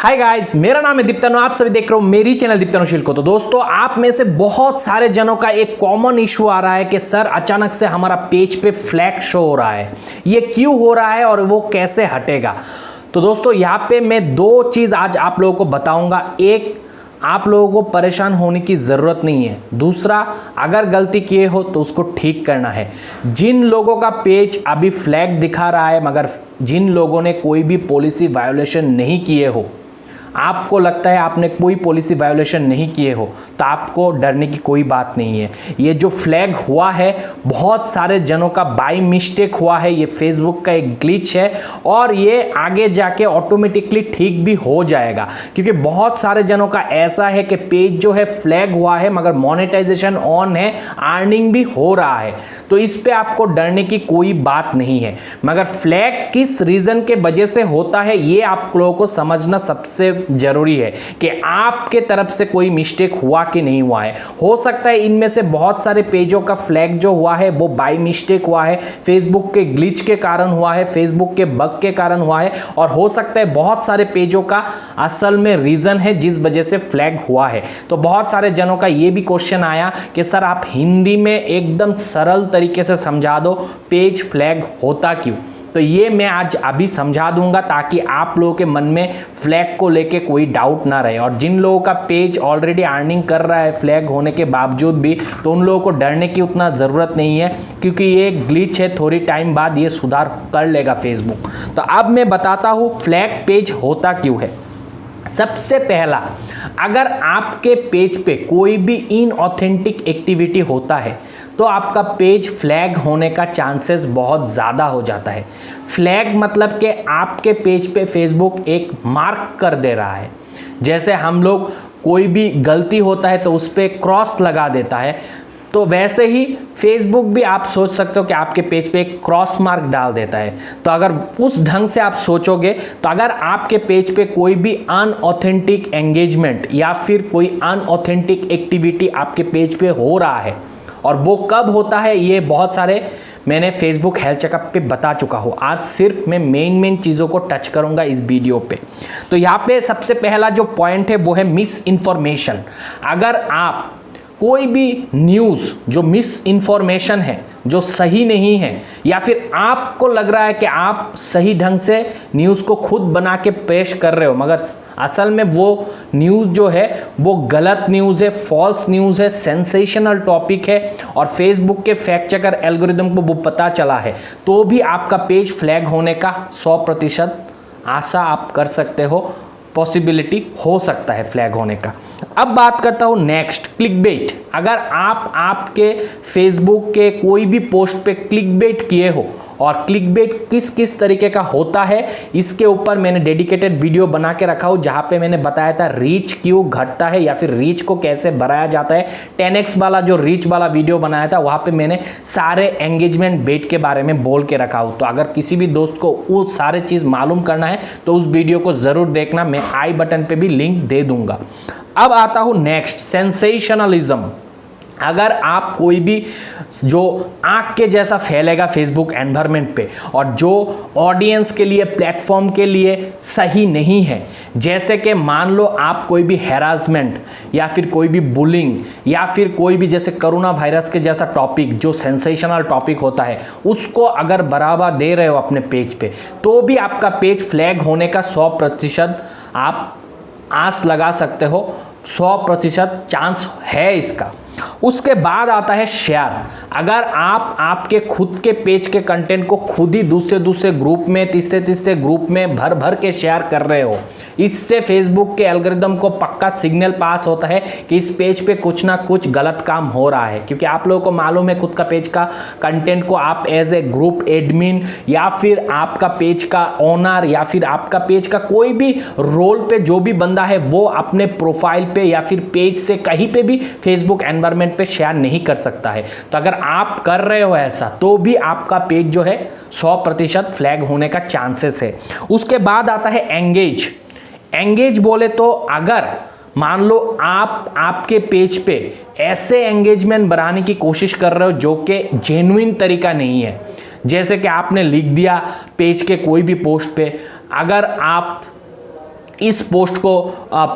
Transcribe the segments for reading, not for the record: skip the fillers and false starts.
Hi guys, मेरा नाम है दीप्तन। आप सभी देख रहे हो मेरी चैनल दीप्तनुशील को। तो दोस्तों, आप में से बहुत सारे जनों का एक कॉमन इशू आ रहा है कि सर अचानक से हमारा पेज पे फ्लैग शो हो रहा है, ये क्यों हो रहा है और वो कैसे हटेगा। तो दोस्तों, यहाँ पे मैं दो चीज़ आज आप लोगों को बताऊंगा। एक, आप लोगों को परेशान होने की ज़रूरत नहीं है। दूसरा, अगर गलती किए हो तो उसको ठीक करना है। जिन लोगों का पेज अभी फ्लैग दिखा रहा है, मगर जिन लोगों ने कोई भी पॉलिसी वायोलेशन नहीं किए हो, आपको लगता है आपने कोई पॉलिसी वायोलेशन नहीं किए हो, तो आपको डरने की कोई बात नहीं है। ये जो फ्लैग हुआ है, बहुत सारे जनों का बाय मिस्टेक हुआ है। ये फेसबुक का एक ग्लिच है और ये आगे जाके ऑटोमेटिकली ठीक भी हो जाएगा, क्योंकि बहुत सारे जनों का ऐसा है कि पेज जो है फ्लैग हुआ है मगर मोनेटाइजेशन ऑन है, अर्निंग भी हो रहा है। तो इस पे आपको डरने की कोई बात नहीं है। मगर फ्लैग किस रीजन के वजह से होता है, ये आप लोगों को समझना सबसे जरूरी है कि आपके तरफ से कोई मिस्टेक हुआ कि नहीं हुआ है। हो सकता है इनमें से बहुत सारे पेजों का फ्लैग जो हुआ है वो बाय मिस्टेक हुआ है, फेसबुक के ग्लिच के कारण हुआ है, फेसबुक के बग के कारण हुआ है, और हो सकता है बहुत सारे पेजों का असल में रीजन है जिस वजह से फ्लैग हुआ है। तो बहुत सारे जनों का ये भी क्वेश्चन आया कि सर आप हिंदी में एकदम सरल तरीके से समझा दो, पेज फ्लैग होता क्यों। तो ये मैं आज अभी समझा दूंगा ताकि आप लोगों के मन में फ्लैग को लेके कोई डाउट ना रहे। और जिन लोगों का पेज ऑलरेडी अर्निंग कर रहा है फ्लैग होने के बावजूद भी, तो उन लोगों को डरने की उतना ज़रूरत नहीं है, क्योंकि ये ग्लिच है, थोड़ी टाइम बाद ये सुधार कर लेगा फेसबुक। तो अब मैं बताता हूँ फ्लैग पेज होता क्यों है। सबसे पहला, अगर आपके पेज पे कोई भी इनऑथेंटिक एक्टिविटी होता है तो आपका पेज फ्लैग होने का चांसेस बहुत ज़्यादा हो जाता है। फ्लैग मतलब कि आपके पेज पे फेसबुक एक मार्क कर दे रहा है। जैसे हम लोग कोई भी गलती होता है तो उस पर क्रॉस लगा देता है, तो वैसे ही फेसबुक भी आप सोच सकते हो कि आपके पेज पे एक क्रॉस मार्क डाल देता है। तो अगर उस ढंग से आप सोचोगे, तो अगर आपके पेज पे कोई भी अनऑथेंटिक एंगेजमेंट या फिर कोई अनऑथेंटिक एक्टिविटी आपके पेज पे हो रहा है, और वो कब होता है ये बहुत सारे मैंने फेसबुक हेल्थ चेकअप पे बता चुका हूँ। आज सिर्फ मैं मेन चीज़ों को टच करूँगा इस वीडियो पे। तो यहाँ पे सबसे पहला जो पॉइंट है वो है मिस इन्फॉर्मेशन। अगर आप कोई भी न्यूज़ जो मिस इन्फॉर्मेशन है, जो सही नहीं है, या फिर आपको लग रहा है कि आप सही ढंग से न्यूज़ को खुद बना के पेश कर रहे हो, मगर असल में वो न्यूज़ जो है वो गलत न्यूज़ है, फॉल्स न्यूज़ है, सेंसेशनल टॉपिक है, और फेसबुक के फैक्ट चेकर एल्गोरिदम को वो पता चला है, तो भी आपका पेज फ्लैग होने का 100% आशा आप कर सकते हो, पॉसिबिलिटी हो सकता है फ्लैग होने का। अब बात करता हूँ नेक्स्ट, क्लिकबेट। अगर आप आपके फेसबुक के कोई भी पोस्ट पे क्लिकबेट किए हो, और क्लिकबेट किस किस तरीके का होता है इसके ऊपर मैंने डेडिकेटेड वीडियो बना के रखा हूँ, जहाँ पे मैंने बताया था रीच क्यों घटता है या फिर रीच को कैसे बढ़ाया जाता है। 10x वाला जो रीच वाला वीडियो बनाया था, वहाँ पे मैंने सारे एंगेजमेंट बेट के बारे में बोल के रखा हूँ। तो अगर किसी भी दोस्त को वो सारे चीज़ मालूम करना है तो उस वीडियो को ज़रूर देखना, मैं आई बटन पर भी लिंक दे दूंगा। अब आता हूँ नेक्स्ट, सेंसेशनलिज्म। अगर आप कोई भी जो आँख के जैसा फैलेगा फेसबुक एनवायरनमेंट पे, और जो ऑडियंस के लिए, प्लेटफॉर्म के लिए सही नहीं है, जैसे कि मान लो आप कोई भी हैरासमेंट या फिर कोई भी बुलिंग या फिर कोई भी जैसे कोरोना वायरस के जैसा टॉपिक जो सेंसेशनल टॉपिक होता है, उसको अगर बढ़ावा दे रहे हो अपने पेज पे, तो भी आपका पेज फ्लैग होने का 100% आप आस लगा सकते हो। 100% चांस है इसका। उसके बाद आता है शेयर। अगर आप आपके खुद के पेज के कंटेंट को खुद ही दूसरे ग्रुप में, तीसरे ग्रुप में भर के शेयर कर रहे हो, इससे फेसबुक के एल्गोरिदम को पक्का सिग्नल पास होता है कि इस पेज पे कुछ ना कुछ गलत काम हो रहा है। क्योंकि आप लोगों को मालूम है खुद का पेज का कंटेंट को आप एज ए ग्रुप एडमिन या फिर आपका पेज का ओनर या फिर आपका पेज का कोई भी रोल पे जो भी बंदा है, वो अपने प्रोफाइल पे या फिर पेज से कहीं पे भी फेसबुक एनवायरनमेंट पे शेयर नहीं कर सकता है। तो अगर आप कर रहे हो ऐसा, तो भी आपका पेज जो है 100% फ्लैग होने का चांसेस है। उसके बाद आता है एंगेज। एंगेज बोले तो अगर मान लो आप आपके पेज पे ऐसे एंगेजमेंट बढ़ाने की कोशिश कर रहे हो जो कि जेन्युइन तरीका नहीं है, जैसे कि आपने लिख दिया पेज के कोई भी पोस्ट पे, अगर आप इस पोस्ट को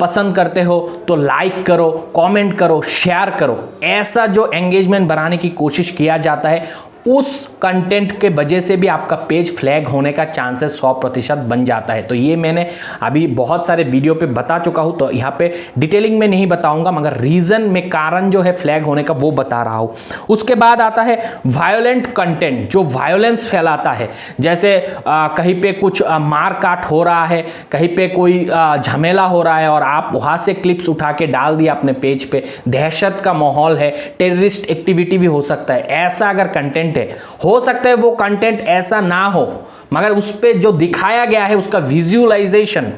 पसंद करते हो तो लाइक करो, कमेंट करो, शेयर करो। ऐसा जो एंगेजमेंट बनाने की कोशिश किया जाता है, उस कंटेंट के वजह से भी आपका पेज फ्लैग होने का चांसेस 100% बन जाता है। तो ये मैंने अभी बहुत सारे वीडियो पे बता चुका हूँ, तो यहाँ पे डिटेलिंग में नहीं बताऊंगा, मगर रीजन में कारण जो है फ्लैग होने का वो बता रहा हूँ। उसके बाद आता है वायोलेंट कंटेंट, जो वायोलेंस फैलाता है। जैसे कहीं पे कुछ मार काट हो रहा है, कहीं पे कोई झमेला हो रहा है और आप वहाँ से क्लिप्स उठा के डाल दिया अपने पेज पे, दहशत का माहौल है, टेररिस्ट एक्टिविटी भी हो सकता है। ऐसा अगर कंटेंट हो सकता है वो कंटेंट ऐसा ना हो, मगर उस पे जो दिखाया गया है उसका विजुअलाइजेशन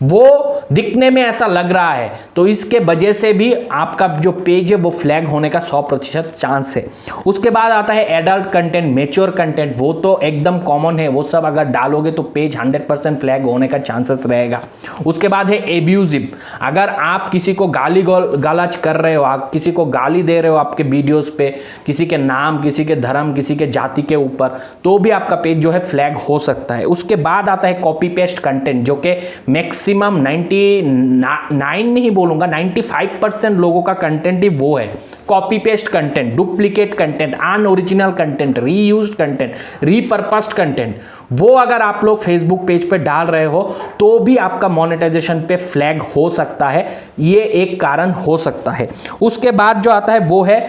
वो दिखने में ऐसा लग रहा है, तो इसके वजह से भी आपका जो पेज है वो फ्लैग होने का 100% चांस है। उसके बाद आता है एडल्ट कंटेंट, मैच्योर कंटेंट, वो तो एकदम कॉमन है, वो सब अगर डालोगे तो पेज 100% फ्लैग होने का चांसेस रहेगा। उसके बाद है एब्यूजिव, अगर आप किसी को गाली गलौज कर रहे हो, आप किसी को गाली दे रहे हो आपके वीडियोस पे, किसी के नाम, किसी के धर्म, किसी के जाति के ऊपर, तो भी आपका पेज जो है फ्लैग हो सकता है। उसके बाद आता है कॉपी पेस्ट कंटेंट, जो कि मैक्सिमम 99 नहीं बोलूंगा, 95% लोगों का कंटेंट ही वो है। Copy paste content, duplicate content, unoriginal content, reused content, repurposed content, वो अगर आप लोग फेसबुक पेज पे डाल रहे हो तो भी आपका मोनेटाइजेशन पे फ्लैग हो सकता है। ये एक कारण हो सकता है। उसके बाद जो आता है वो है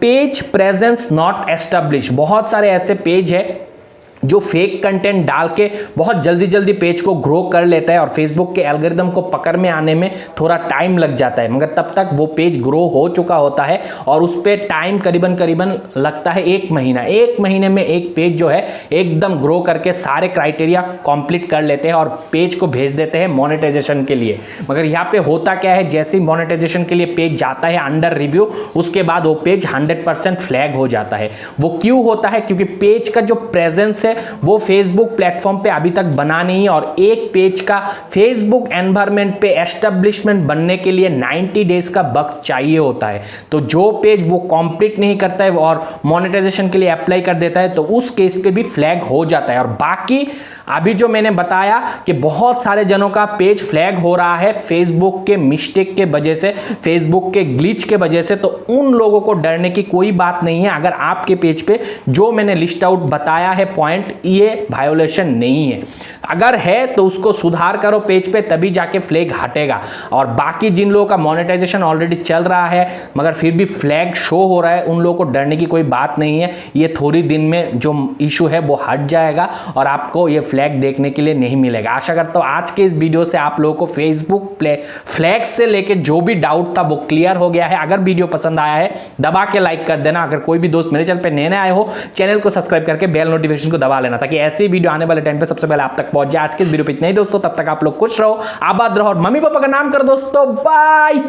पेज प्रेजेंस नॉट एस्टेब्लिश। बहुत सारे ऐसे पेज है जो फेक कंटेंट डाल के बहुत जल्दी जल्दी पेज को ग्रो कर लेता है और फेसबुक के एल्गोरिदम को पकड़ में आने में थोड़ा टाइम लग जाता है, मगर तब तक वो पेज ग्रो हो चुका होता है और उस पर टाइम करीबन लगता है 1 महीना। 1 महीने में एक पेज जो है एकदम ग्रो करके सारे क्राइटेरिया कंप्लीट कर लेते हैं और पेज को भेज देते हैं मोनेटाइजेशन के लिए। मगर यहाँ पे होता क्या है, जैसे ही मोनेटाइजेशन के लिए पेज जाता है अंडर रिव्यू, उसके बाद वो पेज 100% फ्लैग हो जाता है। वो क्यों होता है? क्योंकि पेज का जो प्रेजेंस है वो फेसबुक प्लेटफॉर्म पे अभी तक बना नहीं है और एक पेज का फेसबुक एनवायरनमेंट पे एस्टेब्लिशमेंट बनने के लिए 90 डेज का वक्त चाहिए होता है। तो जो पेज वो कंप्लीट नहीं करता है और मोनेटाइजेशन के लिए अप्लाई कर देता है तो उस केस पे भी फ्लैग हो जाता है। और बाकी अभी जो मैंने बताया कि बहुत सारे जनों का पेज फ्लैग हो रहा है फेसबुक के मिस्टेक के वजह से, फेसबुक के ग्लिच के वजह से, तो उन लोगों को डरने की कोई बात नहीं है। अगर आपके पेज पे जो मैंने लिस्ट आउट बताया है पॉइंट, ये वायोलेशन नहीं है। अगर है तो उसको सुधार करो पेज पे, तभी जाके फ्लैग हटेगा। और बाकी जिन लोगों का मोनेटाइजेशन ऑलरेडी चल रहा है मगर फिर भी फ्लैग शो हो रहा है, उन लोगों को डरने की कोई बात नहीं है। ये थोड़ी दिन में जो इशू है वो हट जाएगा और आपको ये फ्लैग देखने के लिए नहीं मिलेगा। आशा करता हूं आज के इस वीडियो से आप लोगों को फेसबुक फ्लैग से लेके जो भी डाउट था वो क्लियर हो गया है। अगर वीडियो पसंद आया है दबा के लाइक कर देना। अगर कोई भी दोस्त मेरे चैनल पे नए आए हो, चैनल को सब्सक्राइब करके बेल नोटिफिकेशन को दबा लेना ताकि ऐसे वीडियो आने वाले टाइम पे सबसे पहले आप तक पहुंच जाए। आज के इस वीडियो पे इतना ही दोस्तों, तब तक आप लोग खुश रहो, आबाद रहो और मम्मी पापा का नाम करो दोस्तों। बाय।